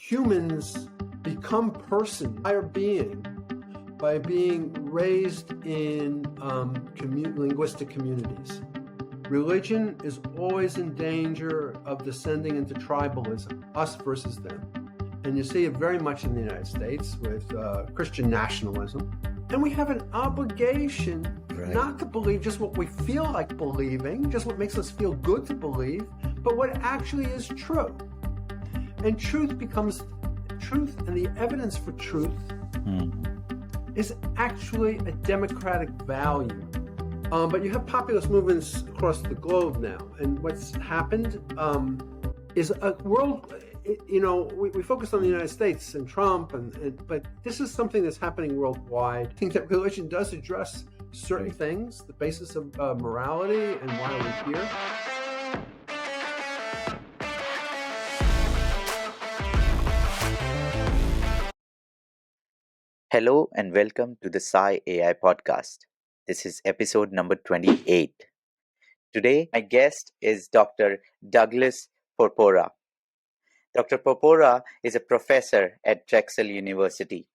humans become person, higher being, by being raised in linguistic communities. Religion is always in danger of descending into tribalism, us versus them. And you see it very much in the United States with Christian nationalism. And we have an obligation not to believe just what we feel like believing, just what makes us feel good to believe, but what actually is true. And truth becomes truth, and the evidence for truth is actually a democratic value. But you have populist movements across the globe now, and what's happened is a world. We focus on the United States and Trump, but this is something that's happening worldwide. I think that religion does address certain things, the basis of morality and why we're here. Hello and welcome to the SCI-AI podcast. This is episode number 28. Today, my guest is Dr. Douglas Porpora. Dr. Porpora is a professor at Drexel University.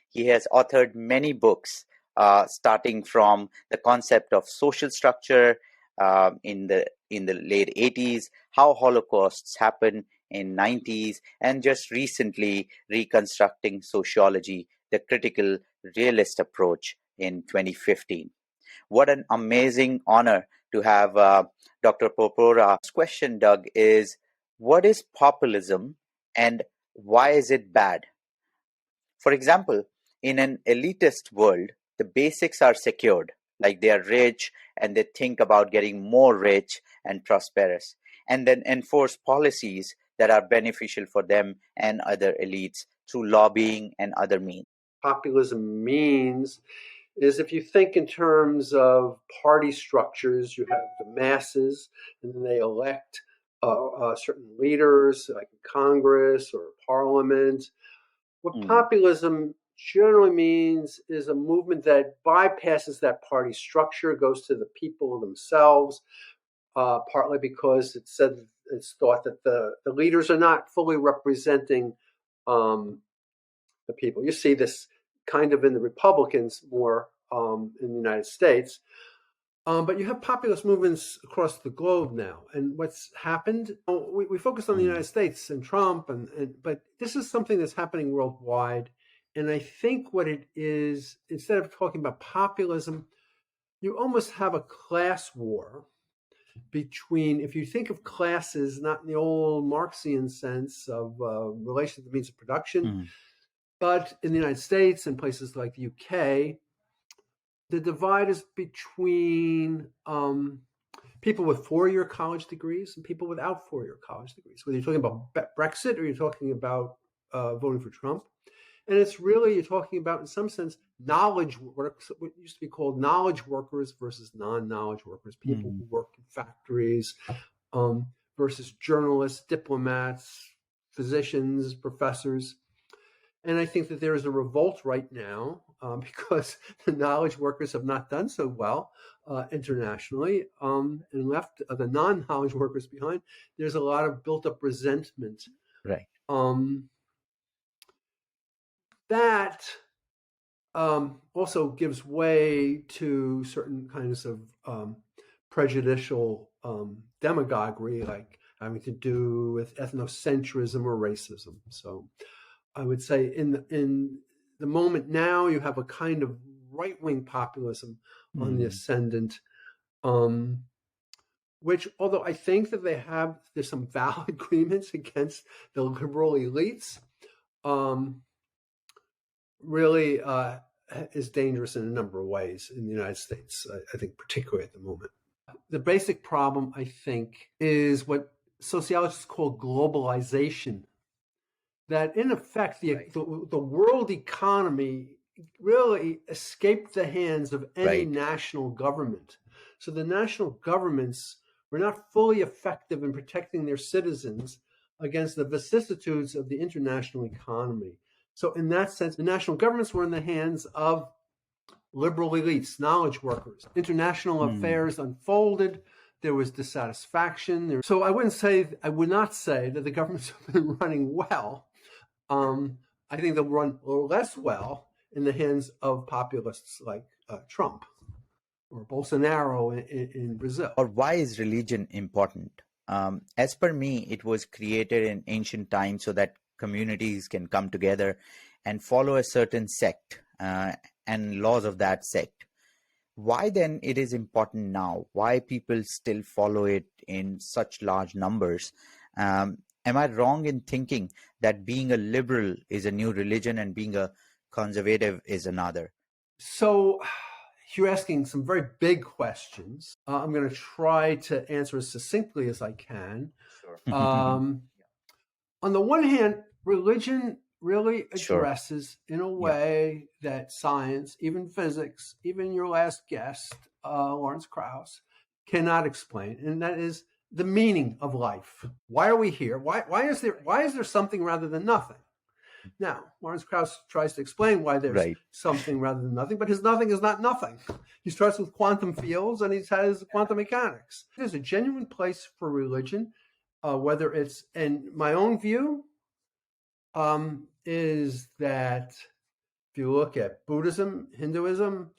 He has authored many books, starting from the concept of social structure in the late 80s, how Holocausts happened in 90s, and just recently, Reconstructing Sociology, the critical realist approach in 2015. What an amazing honor to have Dr. Porpora. This question, Doug, is what is populism and why is it bad? For example, in an elitist world, the basics are secured, like they are rich and they think about getting more rich and prosperous, and then enforce policies that are beneficial for them and other elites through lobbying and other means. Populism means is if you think in terms of party structures, you have the masses, and then they elect certain leaders, like in Congress or Parliament. What populism generally means is a movement that bypasses that party structure, goes to the people themselves, partly because it's thought that the leaders are not fully representing the people. You see this kind of in the Republicans more in the United States. But you have populist movements across the globe now. And what's happened, we focus on the United States and Trump, but this is something that's happening worldwide. And I think what it is, instead of talking about populism, you almost have a class war between, if you think of classes, not in the old Marxian sense of relation to the means of production, but in the United States and places like the UK, the divide is between people with four-year college degrees and people without four-year college degrees. Whether you're talking about Brexit or you're talking about voting for Trump. And it's really, you're talking about, in some sense, knowledge workers, what used to be called knowledge workers versus non-knowledge workers, people who work in factories versus journalists, diplomats, physicians, professors. And I think that there is a revolt right now because the knowledge workers have not done so well internationally and left the non-knowledge workers behind. There's a lot of built-up resentment. Right. That also gives way to certain kinds of prejudicial demagoguery, like having to do with ethnocentrism or racism. So I would say in the moment now, you have a kind of right-wing populism on the ascendant, which, although I think that there's some valid agreements against the liberal elites, really is dangerous in a number of ways in the United States, I think particularly at the moment. The basic problem, I think, is what sociologists call globalization. That in effect, the world economy really escaped the hands of any national government. So the national governments were not fully effective in protecting their citizens against the vicissitudes of the international economy. So in that sense, the national governments were in the hands of liberal elites, knowledge workers. International affairs unfolded. There was dissatisfaction. So I would not say that the governments have been running well. I think they'll run less well in the hands of populists like Trump or Bolsonaro in Brazil. Or why is religion important? As per me, it was created in ancient times so that communities can come together and follow a certain sect and laws of that sect. Why then it is important now? Why people still follow it in such large numbers? Am I wrong in thinking that being a liberal is a new religion and being a conservative is another? So you're asking some very big questions. I'm going to try to answer as succinctly as I can. Sure. On the one hand, religion really Sure. addresses in a way that science, even physics, even your last guest, Lawrence Krauss, cannot explain, and that is the meaning of life. Why are we here? Why is there something rather than nothing? Now, Lawrence Krauss tries to explain why there's something rather than nothing, but his nothing is not nothing. He starts with quantum fields and he has quantum mechanics. There's a genuine place for religion, whether it's, in my own view, is that if you look at Buddhism, Hinduism,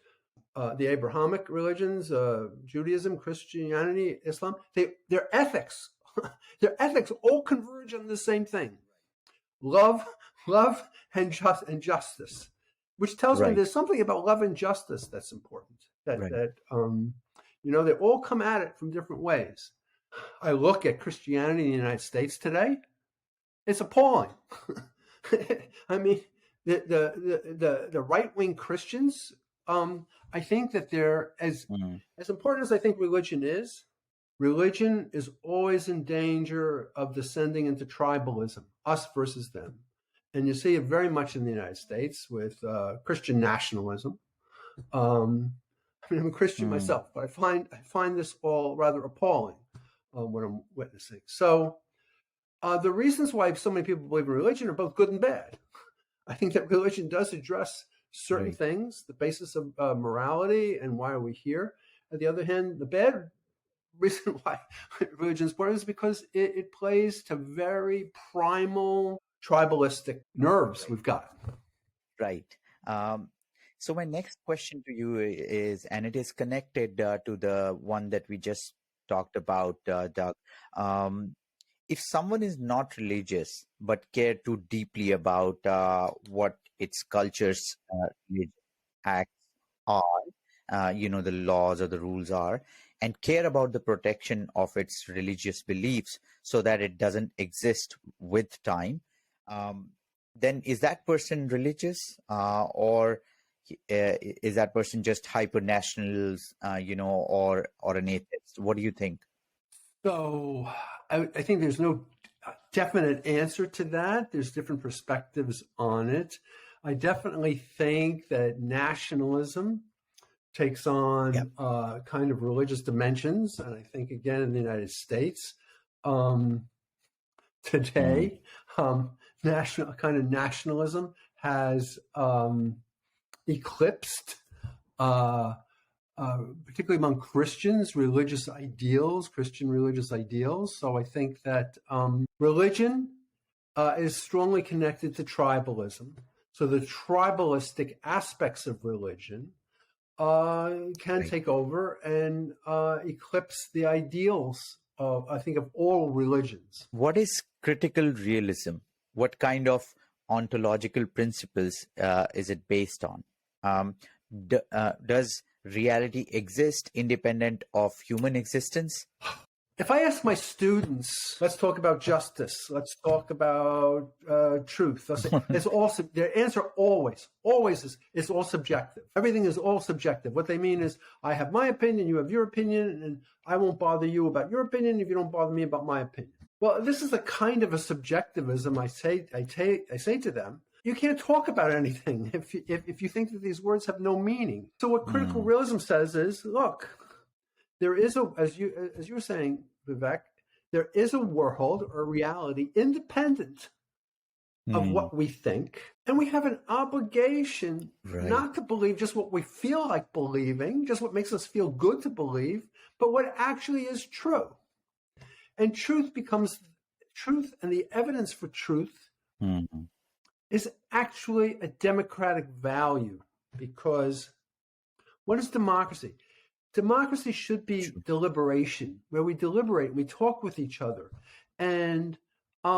the Abrahamic religions, Judaism, Christianity, Islam, their ethics, their ethics all converge on the same thing: love, and justice. Which tells me there's something about love and justice that's important. That they all come at it from different ways. I look at Christianity in the United States today; it's appalling. I mean, the right-wing Christians. I think that they're as important as I think religion is. Religion is always in danger of descending into tribalism, us versus them, and you see it very much in the United States with Christian nationalism. I'm a Christian myself, but I find this all rather appalling what I'm witnessing. So the reasons why so many people believe in religion are both good and bad. I think that religion does address certain things, the basis of morality and why are we here. On the other hand, the bad reason why religion is important is because it plays to very primal tribalistic nerves we've got. Right. So my next question to you is, and it is connected to the one that we just talked about, Doug. If someone is not religious but care too deeply about what its culture's acts are, the laws or the rules are, and care about the protection of its religious beliefs so that it doesn't exist with time, then is that person religious, or is that person just hyper-national, or an atheist? What do you think? So I think there's no definite answer to that. There's different perspectives on it. I definitely think that nationalism takes on kind of religious dimensions. And I think, again, in the United States today, nationalism has eclipsed, particularly among Christians, Christian religious ideals. So I think that religion is strongly connected to tribalism. So the tribalistic aspects of religion can take over and eclipse the ideals of, I think, of all religions. What is critical realism? What kind of ontological principles is it based on? Does reality exist independent of human existence? If I ask my students, let's talk about justice, let's talk about truth, it's all, their answer always is it's all subjective. Everything is all subjective. What they mean is, I have my opinion, you have your opinion, and I won't bother you about your opinion if you don't bother me about my opinion. Well, this is a kind of a subjectivism. I say to them, you can't talk about anything if you think that these words have no meaning. So what critical realism says is, look, there is as you were saying, Vivek, there is a world or reality independent of what we think, and we have an obligation not to believe just what we feel like believing, just what makes us feel good to believe, but what actually is true. And truth becomes truth, and the evidence for truth is actually a democratic value, because what is democracy? Democracy should be deliberation, where we deliberate, we talk with each other, and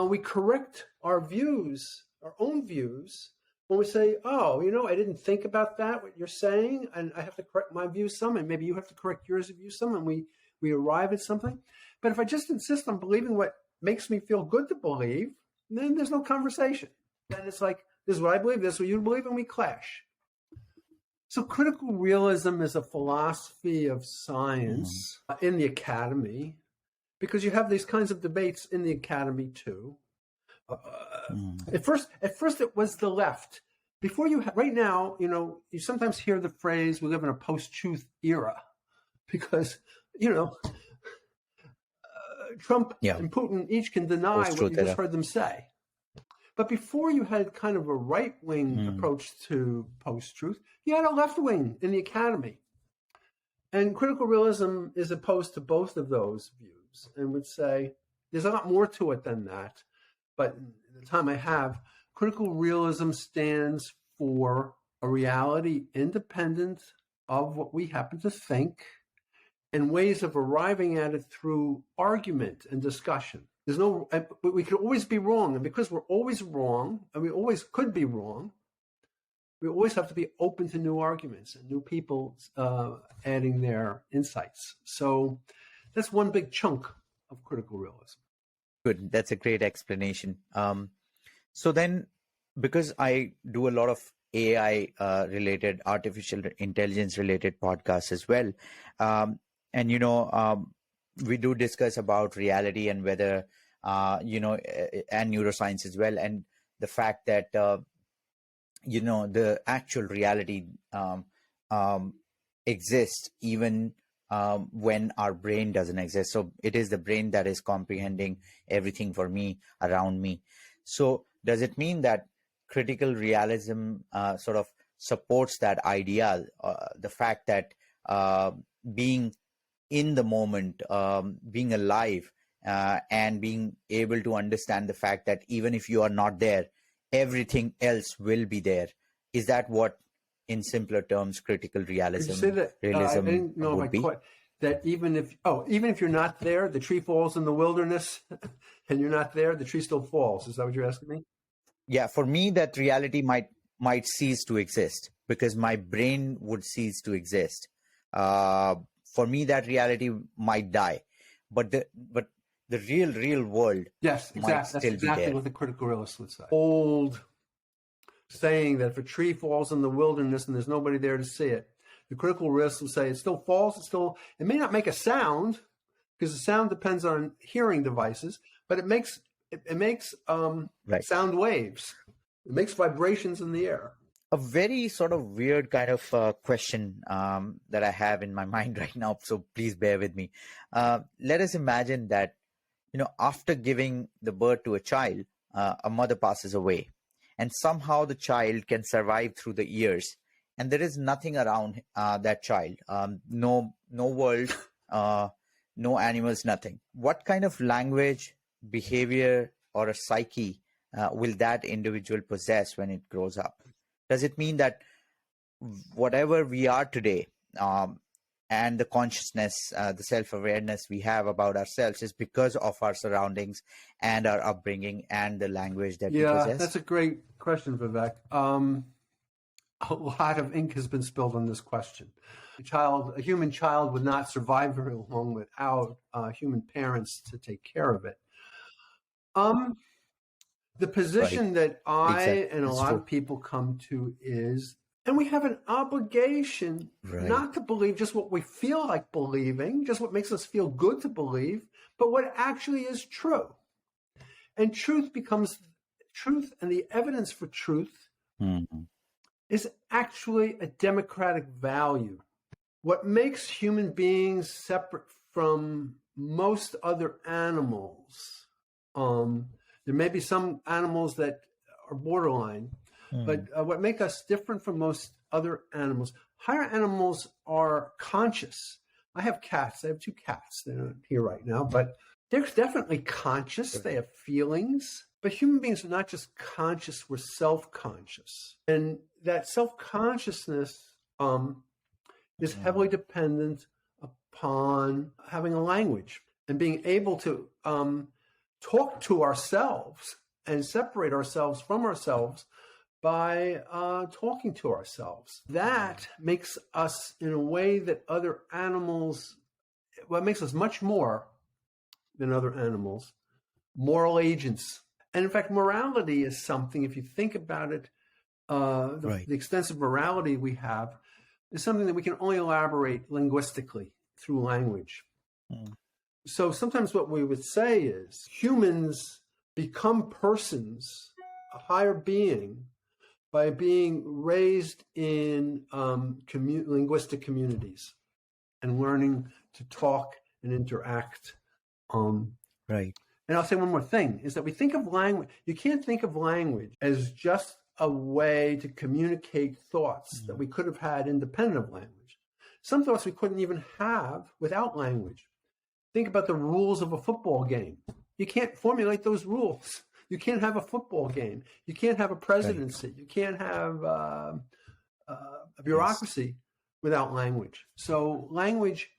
we correct our views, our own views, when we say, oh, I didn't think about that, what you're saying, and I have to correct my views some, and maybe you have to correct yours views some, and we arrive at something. But if I just insist on believing what makes me feel good to believe, then there's no conversation. Then it's like, this is what I believe, this is what you believe, and we clash. So critical realism is a philosophy of science in the academy, because you have these kinds of debates in the academy too. At first it was the left. Before right now, you sometimes hear the phrase, we live in a post-truth era, because, Trump and Putin each can deny what you just heard them say. But before you had kind of a right-wing approach to post-truth, you had a left-wing in the academy. And critical realism is opposed to both of those views and would say there's a lot more to it than that. But in the time I have, critical realism stands for a reality independent of what we happen to think, and ways of arriving at it through argument and discussion. We could always be wrong. And because we're always wrong, and we always could be wrong, we always have to be open to new arguments and new people adding their insights. So that's one big chunk of critical realism. Good. That's a great explanation. So then, because I do a lot of AI related, artificial intelligence related podcasts as well, and we do discuss about reality and whether and neuroscience as well, and the fact that the actual reality exists even when our brain doesn't exist. So it is the brain that is comprehending everything for me, around me. So does it mean that critical realism sort of supports that idea, the fact that being in the moment, being alive, and being able to understand the fact that even if you are not there, everything else will be there? Is that what, in simpler terms, critical realism, realism I didn't know would be? That even if you're not there, the tree falls in the wilderness, and you're not there, the tree still falls. Is that what you're asking me? Yeah, for me, that reality might cease to exist because my brain would cease to exist. For me, that reality might die, but the real world, yes, exactly. Might still That's exactly be there. what the critical realist would say. Old saying that if a tree falls in the wilderness and there's nobody there to see it, the critical realist will say it still falls. It may not make a sound, because the sound depends on hearing devices, but it makes Right. sound waves. It makes vibrations in the air. A very sort of weird kind of question that I have in my mind right now, so please bear with me. Let us imagine that, after giving the birth to a child, a mother passes away, and somehow the child can survive through the years, and there is nothing around that child, no world, no animals, nothing. What kind of language, behavior, or a psyche will that individual possess when it grows up? Does it mean that whatever we are today, and the consciousness, the self-awareness we have about ourselves is because of our surroundings and our upbringing and the language that we possess? Yeah, that's a great question, Vivek. A lot of ink has been spilled on this question. A human child would not survive very long without human parents to take care of it. The position that I and a lot of people come to is, and we have an obligation not to believe just what we feel like believing, just what makes us feel good to believe, but what actually is true. And truth becomes truth, and the evidence for truth is actually a democratic value. What makes human beings separate from most other animals, there may be some animals that are borderline, but what makes us different from most other animals, higher animals are conscious. I have cats. I have 2 cats. They're not here right now, but they're definitely conscious. They have feelings. But human beings are not just conscious, we're self-conscious. And that self-consciousness is heavily dependent upon having a language and being able to talk to ourselves and separate ourselves from ourselves by talking to ourselves. That makes us, in a way that other animals, well, it makes us much more than other animals, moral agents. And in fact, morality is something, if you think about it, the extensive morality we have is something that we can only elaborate linguistically through language. So sometimes what we would say is humans become persons, a higher being, by being raised in linguistic communities and learning to talk and interact. And I'll say one more thing, is that we think of language, you can't think of language as just a way to communicate thoughts that we could have had independent of language. Some thoughts we couldn't even have without language. Think about the rules of a football game. You can't formulate those rules. You can't have a football game. You can't have a presidency. You can't have a bureaucracy without language. So language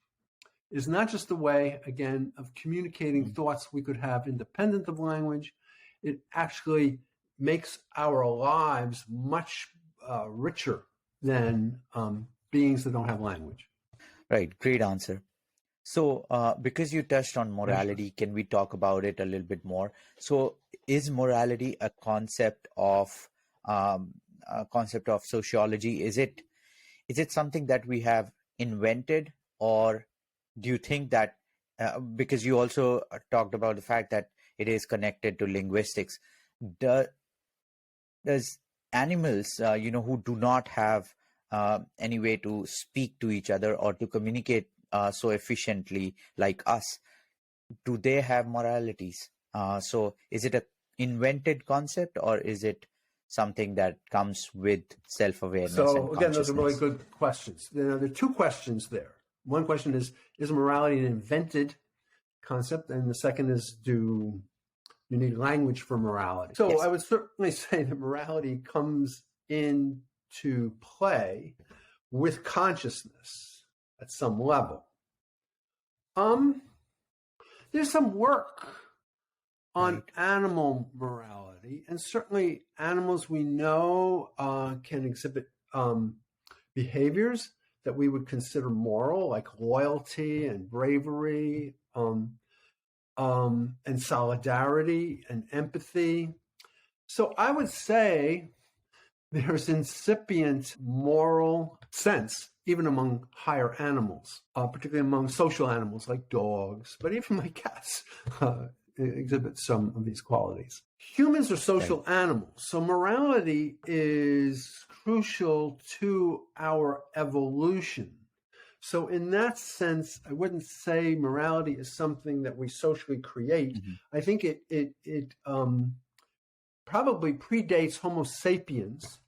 is not just a way, again, of communicating thoughts we could have independent of language. It actually makes our lives much richer than beings that don't have language. Right. Great answer. So, because you touched on morality, can we talk about it a little bit more? So, is morality a concept of sociology? Is it something that we have invented, or do you think that because you also talked about the fact that it is connected to linguistics, does animals, who do not have any way to speak to each other or to communicate so efficiently like us, do they have moralities? So is it an invented concept, or is it something that comes with self-awareness? So again, those are really good questions. There are two questions there. One question is morality an invented concept? And the second is, do you need language for morality? So I would certainly say that morality comes into play with consciousness at some level. There's some work on animal morality, and certainly animals we know can exhibit behaviors that we would consider moral, like loyalty and bravery, and solidarity and empathy. So I would say there's incipient moral sense, even among higher animals, particularly among social animals like dogs, but even my cats exhibit some of these qualities. Humans are social animals, so morality is crucial to our evolution. So in that sense, I wouldn't say morality is something that we socially create. I think it probably predates Homo sapiens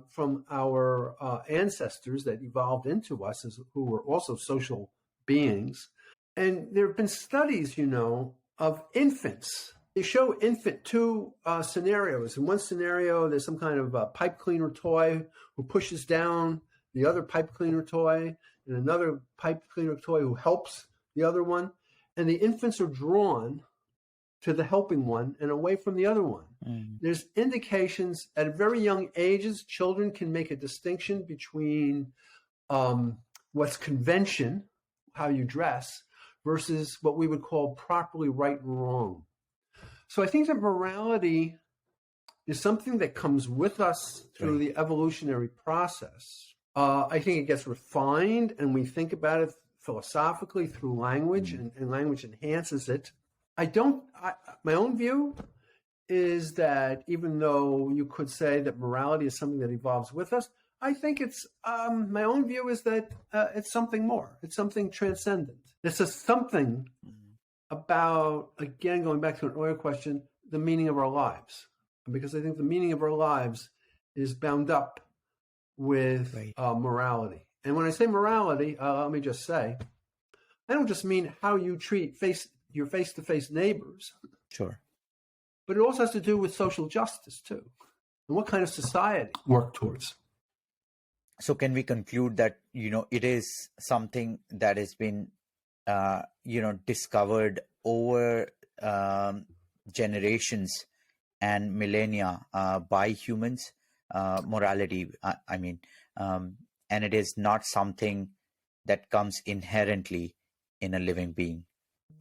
from our ancestors that evolved into us, who were also social beings. And there have been studies, of infants. They show two scenarios. In one scenario, there's some kind of a pipe cleaner toy who pushes down the other pipe cleaner toy, and another pipe cleaner toy who helps the other one. And the infants are drawn to the helping one and away from the other one. There's indications at very young ages, children can make a distinction between what's convention, how you dress, versus what we would call properly right and wrong. So I think that morality is something that comes with us through the evolutionary process. I think it gets refined, and we think about it philosophically through language, and language enhances it. My own view is that even though you could say that morality is something that evolves with us, I think my own view is that it's something more. It's something transcendent. It's a something about, again, going back to an earlier question, the meaning of our lives. Because I think the meaning of our lives is bound up with morality. And when I say morality, let me just say, I don't just mean how you treat your face-to-face neighbors. Sure. but it also has to do with social justice too, and what kind of society work towards. So can we conclude that, it is something that has been, discovered over generations and millennia by humans, morality, and it is not something that comes inherently in a living being?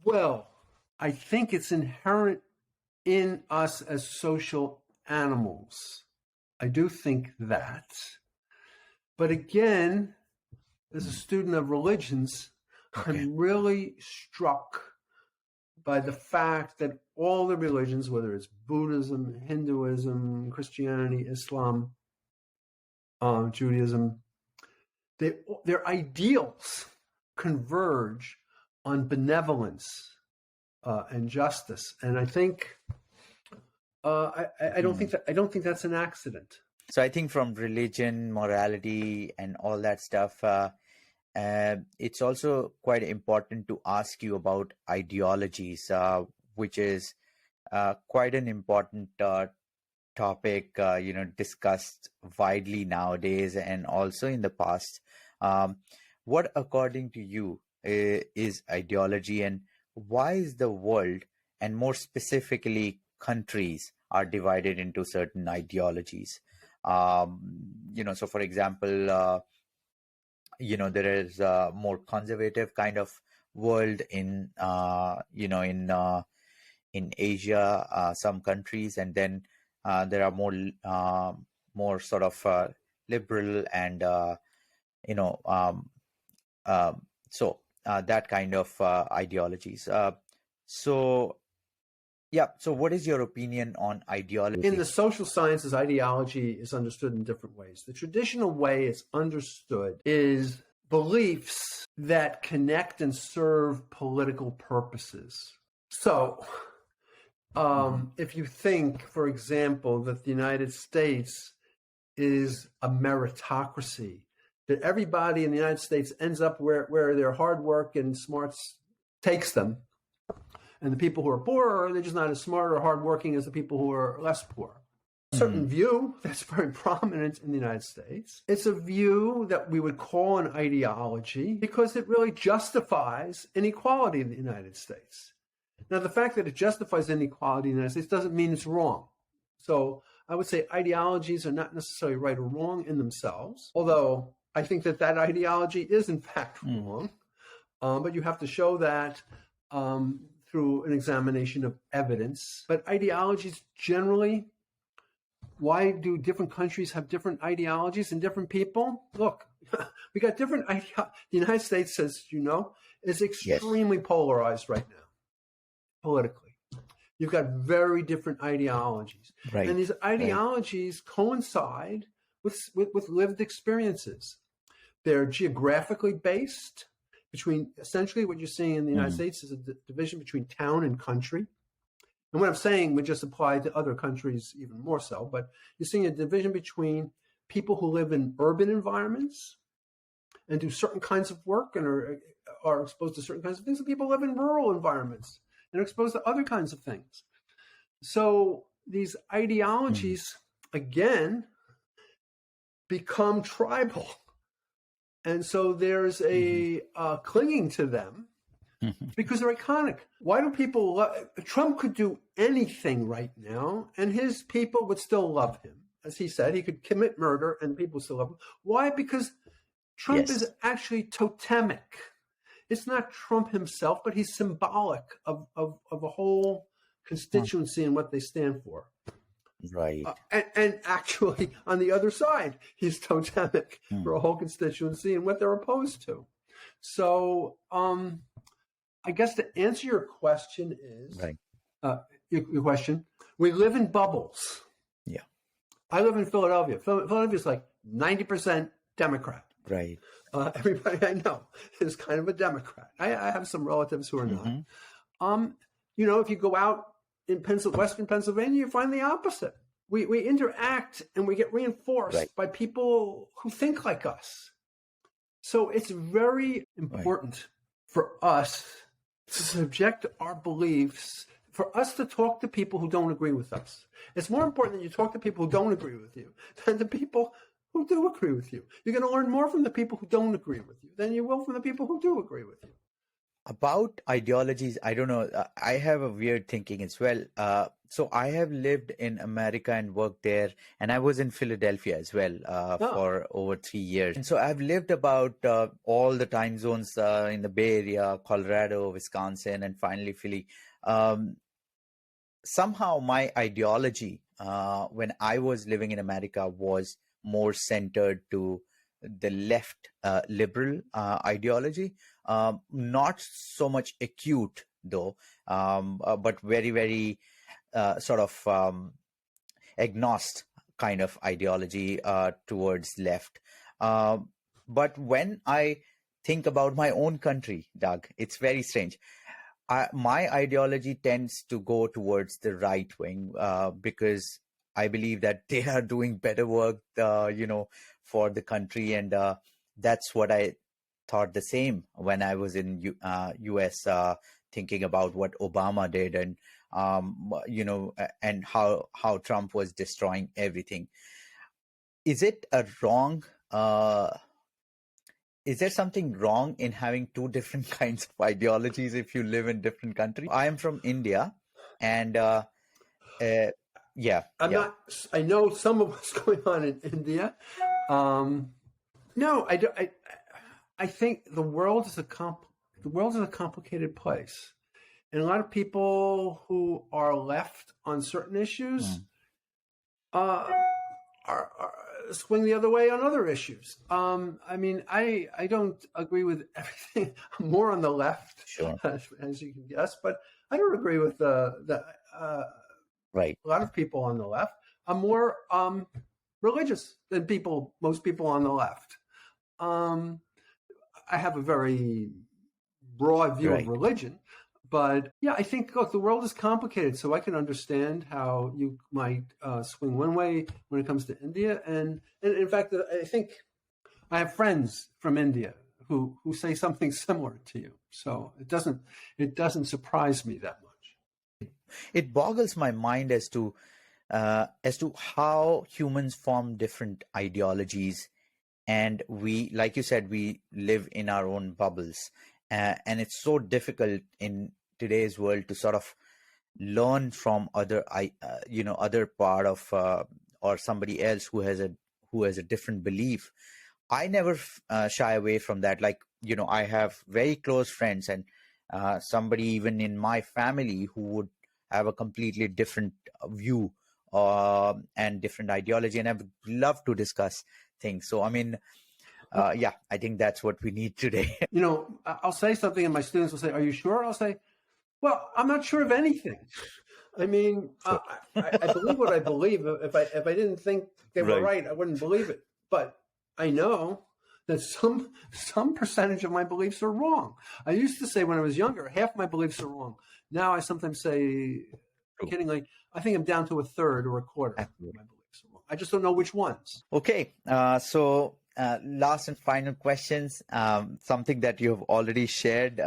Well, I think it's inherent in us as social animals. I do think that. But again, as a student of religions, Okay. I'm really struck by the fact that all the religions, whether it's Buddhism, Hinduism, Christianity, Islam, Judaism, their ideals converge on benevolence and justice, and I think I don't think that's an accident. So I think from religion, morality, and all that stuff, it's also quite important to ask you about ideologies, which is quite an important topic, discussed widely nowadays and also in the past. What, according to you, is ideology, and why is the world, and more specifically countries, are divided into certain ideologies? So for example, there is a more conservative kind of world in Asia, some countries, and then there are more sort of liberal and that kind of ideologies. So what is your opinion on ideology? In the social sciences, ideology is understood in different ways. The traditional way it's understood is beliefs that connect and serve political purposes. So, if you think, for example, that the United States is a meritocracy, that everybody in the United States ends up where their hard work and smarts takes them, and the people who are poor, they're just not as smart or hardworking as the people who are less poor. A certain view that's very prominent in the United States. It's a view that we would call an ideology because it really justifies inequality in the United States. Now, the fact that it justifies inequality in the United States doesn't mean it's wrong. So I would say ideologies are not necessarily right or wrong in themselves, although I think that ideology is in fact wrong. But you have to show that through an examination of evidence. But ideologies generally, why do different countries have different ideologies and different people? Look, we got different ideologies. The United States, as you know, is extremely polarized right now, politically. You've got very different ideologies. Right. And these ideologies coincide with lived experiences. They're geographically based. Between essentially what you're seeing in the United States is a division between town and country. And what I'm saying would just apply to other countries even more so, but you're seeing a division between people who live in urban environments and do certain kinds of work and are exposed to certain kinds of things, and people live in rural environments and are exposed to other kinds of things. So these ideologies, again, become tribal. And so there's a clinging to them because they're iconic. Why do people Trump could do anything right now and his people would still love him. As he said, he could commit murder and people still love him. Why? Because Trump is actually totemic. It's not Trump himself, but he's symbolic of a whole constituency and what they stand for. Right. And actually, on the other side, he's totemic for a whole constituency and what they're opposed to. So I guess to answer your question is, your question, we live in bubbles. Yeah. I live in Philadelphia. Philadelphia is like 90% Democrat. Right. Everybody I know is kind of a Democrat. I have some relatives who are not. If you go out in Western Pennsylvania, you find the opposite. We interact and we get reinforced by people who think like us. So it's very important for us to subject our beliefs for us to talk to people who don't agree with us. It's more important that you talk to people who don't agree with you than the people who do agree with you. You're going to learn more from the people who don't agree with you than you will from the people who do agree with you. About ideologies, I don't know. I have a weird thinking as well. So I have lived in America and worked there, and I was in Philadelphia as well for over 3 years. And so I've lived about all the time zones in the Bay Area, Colorado, Wisconsin, and finally Philly. Somehow my ideology when I was living in America was more centered to the left liberal ideology, not so much acute though, but very, very sort of agnostic kind of ideology towards left. But when I think about my own country, Doug, it's very strange. My ideology tends to go towards the right wing because I believe that they are doing better work, for the country, and that's what I thought the same when I was in U.S. Thinking about what Obama did, and and how Trump was destroying everything. Is it a wrong? Is there something wrong in having two different kinds of ideologies if you live in different countries? I am from India, and I know some of what's going on in India. No, I don't. I think the world is a complicated place, and a lot of people who are left on certain issues are swing the other way on other issues. I mean, I don't agree with everything. I'm more on the left, sure, as you can guess, but I don't agree with right. A lot of people on the left. I'm more religious than most people on the left. I have a very broad view of religion, but yeah, I think, look, the world is complicated, so I can understand how you might swing one way when it comes to India. And in fact, I think I have friends from India who say something similar to you. So it doesn't surprise me that much. It boggles my mind as to how humans form different ideologies, and we, like you said, we live in our own bubbles, and it's so difficult in today's world to sort of learn from other part of or somebody else who has a different belief. I never shy away from that. Like, I have very close friends, and somebody even in my family who would have a completely different view and different ideology, and I would love to discuss things. So, I mean, I think that's what we need today. I'll say something and my students will say, "Are you sure?" I'll say, "Well, I'm not sure of anything." I mean, Sure. I believe what I believe. If I didn't think they were right, I wouldn't believe it. But I know that some percentage of my beliefs are wrong. I used to say when I was younger, half my beliefs are wrong. Now I sometimes say, kiddingly, I think I'm down to a third or a quarter of my beliefs are wrong. I just don't know which ones. Okay, so last and final questions. Something that you've already shared,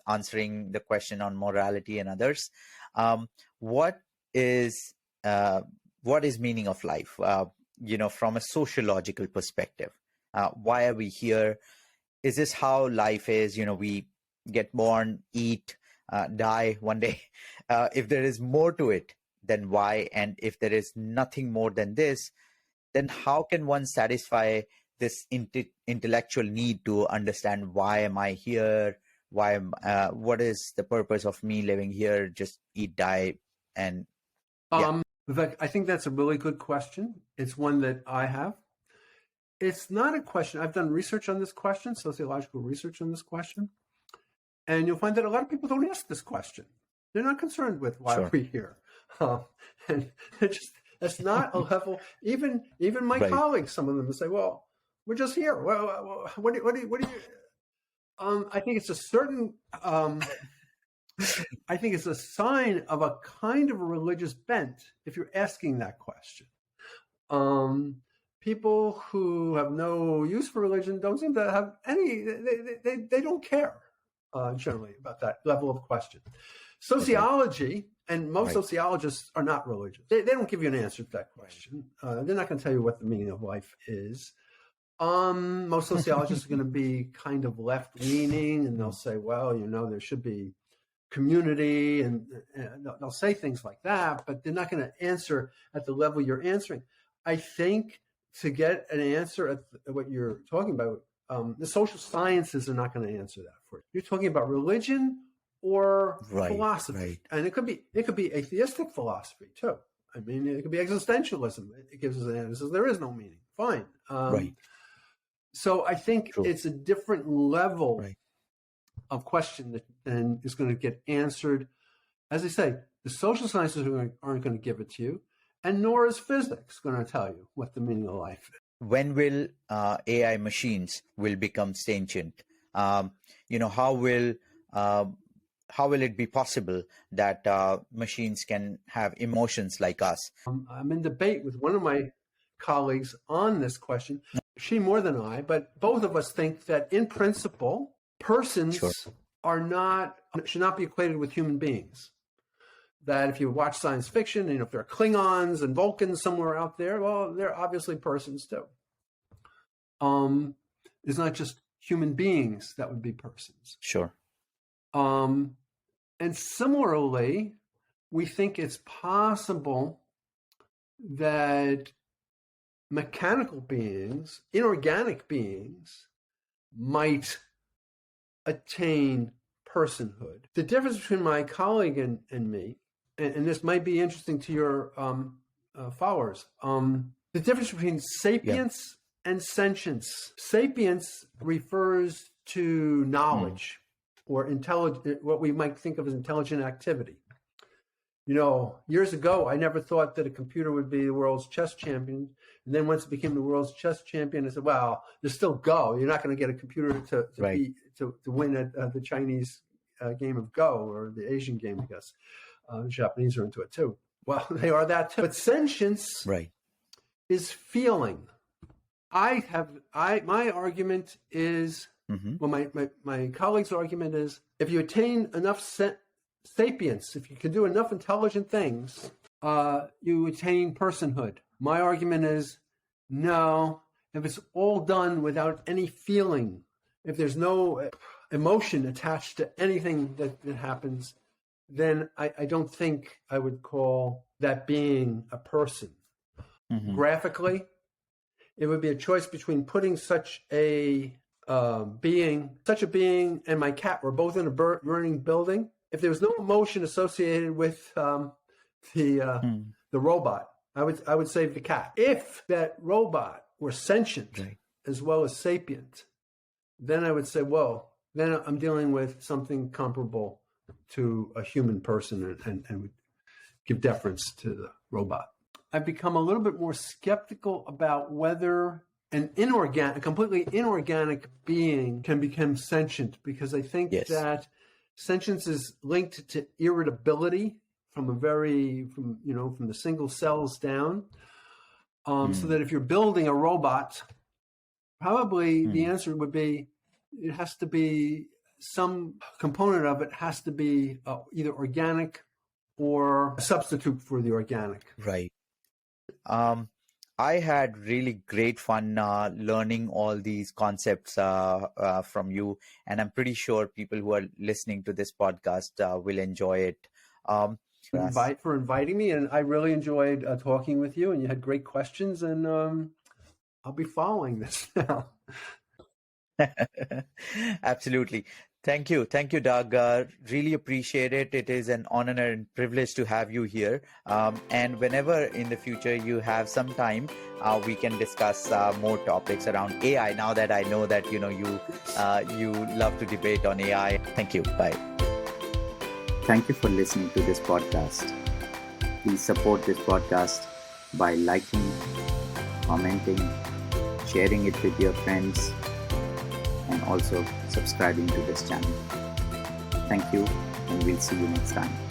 answering the question on morality and others. What is meaning of life? From a sociological perspective, why are we here? Is this how life is? We get born, eat, die one day. If there is more to it, then why? And if there is nothing more than this, then how can one satisfy this intellectual need to understand why am I here? What is the purpose of me living here? Just eat, die, and Vivek, I think that's a really good question. It's one that I have. It's not a question. I've done research on this question, sociological research on this question, and you'll find that a lot of people don't ask this question. They're not concerned with why Sure. we're here, and that's not a level. Even my Right. colleagues, some of them will say, "Well, we're just here. Well, what do you?" I think it's a certain. I think it's a sign of a kind of a religious bent if you're asking that question. People who have no use for religion don't seem to have any. They don't care generally about that level of question. Sociology, and most Right. sociologists are not religious. They don't give you an answer to that question. They're not going to tell you what the meaning of life is. Most sociologists are going to be kind of left-leaning, and they'll say, well, there should be community, and they'll say things like that, but they're not going to answer at the level you're answering. I think to get an answer at what you're talking about, the social sciences are not going to answer that for you. You're talking about religion or philosophy, right. and it could be atheistic philosophy too. I mean, it could be existentialism. It gives us an answer. There is no meaning. Fine. Right. So I think True. it's a different level Right. of question that then is going to get answered. As I say, the social sciences aren't going to give it to you, and nor is physics going to tell you what the meaning of life is. When will AI machines will become sentient? How will it be possible that machines can have emotions like us? I'm in debate with one of my colleagues on this question. She more than I, but both of us think that in principle, persons should not be equated with human beings. That if you watch science fiction, if there are Klingons and Vulcans somewhere out there, well, they're obviously persons too. It's not just human beings that would be persons. Sure. And similarly, we think it's possible that mechanical beings, inorganic beings, might attain personhood. The difference between my colleague and me, and this might be interesting to your followers, the difference between sapience and sentience. Sapience refers to knowledge or what we might think of as intelligent activity. Years ago, I never thought that a computer would be the world's chess champion. And then once it became the world's chess champion, I said, well, there's still Go. You're not going to get a computer to win at the Chinese game of Go, or the Asian game, I guess. The Japanese are into it too. Well, they are that too. But sentience is feeling. My argument is, well, my colleague's argument is, if you attain enough sapience, if you can do enough intelligent things, you attain personhood. My argument is, no, if it's all done without any feeling, if there's no emotion attached to anything that happens, then I don't think I would call that being a person. Graphically, it would be a choice between putting such a being and my cat were both in a burning building. If there was no emotion associated with the robot, I would save the cat. If that robot were sentient as well as sapient, then I would say, well, then I'm dealing with something comparable to a human person and would give deference to the robot. I've become a little bit more skeptical about whether a completely inorganic being can become sentient, because I think that sentience is linked to irritability from the single cells down. So that if you're building a robot, probably the answer would be, it has to be, some component of it has to be either organic or a substitute for the organic. Right. I had really great fun learning all these concepts from you, and I'm pretty sure people who are listening to this podcast will enjoy it. For inviting me, and I really enjoyed talking with you, and you had great questions, and I'll be following this now. Absolutely. Thank you, Doug. Really appreciate it. It is an honor and privilege to have you here. And whenever in the future you have some time, we can discuss more topics around AI. Now that I know that you love to debate on AI. Thank you. Bye. Thank you for listening to this podcast. Please support this podcast by liking, commenting, sharing it with your friends, and also subscribing to this channel. Thank you, and we'll see you next time.